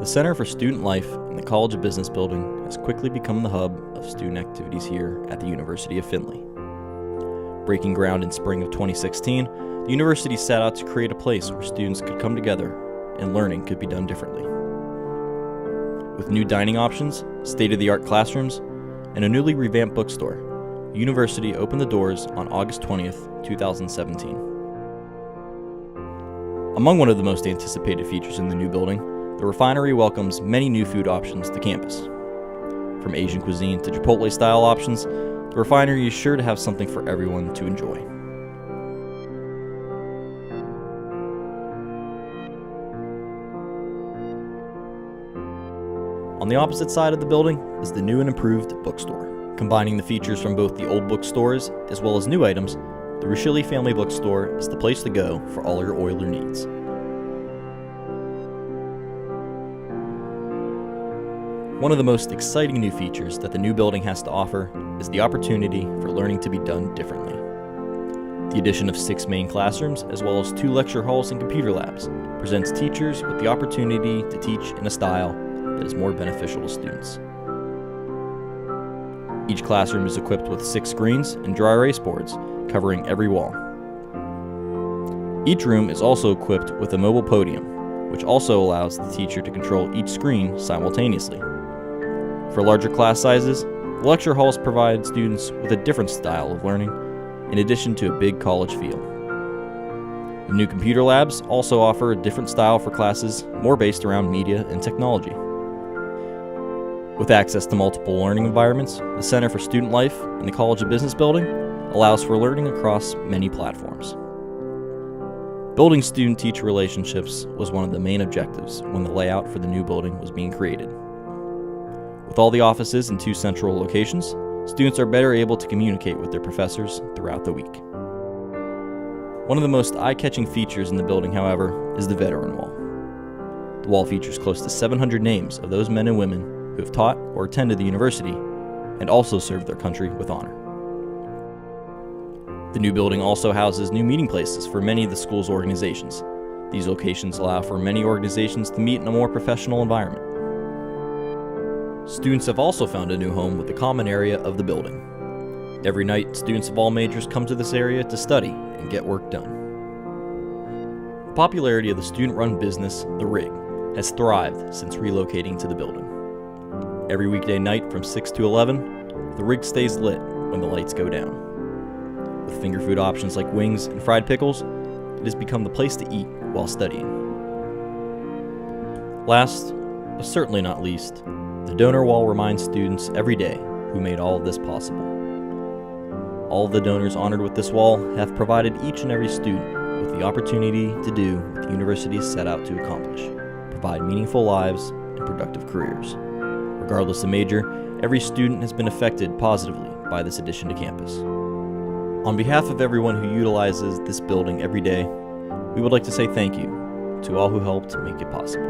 The Center for Student Life in the College of Business building has quickly become the hub of student activities here at the University of Findlay. Breaking ground in spring of 2016, the university set out to create a place where students could come together and learning could be done differently. With new dining options, state-of-the-art classrooms, and a newly revamped bookstore, the university opened the doors on August 20th, 2017. Among one of the most anticipated features in the new building, the refinery welcomes many new food options to campus. From Asian cuisine to Chipotle-style options, the refinery is sure to have something for everyone to enjoy. On the opposite side of the building is the new and improved bookstore. Combining the features from both the old bookstores as well as new items, the Rushili Family Bookstore is the place to go for all your Oiler needs. One of the most exciting new features that the new building has to offer is the opportunity for learning to be done differently. The addition of 6 main classrooms as well as 2 lecture halls and computer labs presents teachers with the opportunity to teach in a style that is more beneficial to students. Each classroom is equipped with 6 screens and dry erase boards covering every wall. Each room is also equipped with a mobile podium, which also allows the teacher to control each screen simultaneously. For larger class sizes, the lecture halls provide students with a different style of learning, in addition to a big college feel. The new computer labs also offer a different style for classes more based around media and technology. With access to multiple learning environments, the Center for Student Life in the College of Business building allows for learning across many platforms. Building student-teacher relationships was one of the main objectives when the layout for the new building was being created. With all the offices in 2 central locations, students are better able to communicate with their professors throughout the week. One of the most eye-catching features in the building, however, is the Veteran Wall. The wall features close to 700 names of those men and women who have taught or attended the university and also served their country with honor. The new building also houses new meeting places for many of the school's organizations. These locations allow for many organizations to meet in a more professional environment. Students have also found a new home with the common area of the building. Every night, students of all majors come to this area to study and get work done. The popularity of the student-run business, The Rig, has thrived since relocating to the building. Every weekday night from 6 to 11, The Rig stays lit when the lights go down. With finger food options like wings and fried pickles, it has become the place to eat while studying. Last, but certainly not least, the donor wall reminds students every day who made all of this possible. All of the donors honored with this wall have provided each and every student with the opportunity to do what the university set out to accomplish: provide meaningful lives and productive careers. Regardless of major, every student has been affected positively by this addition to campus. On behalf of everyone who utilizes this building every day, we would like to say thank you to all who helped make it possible.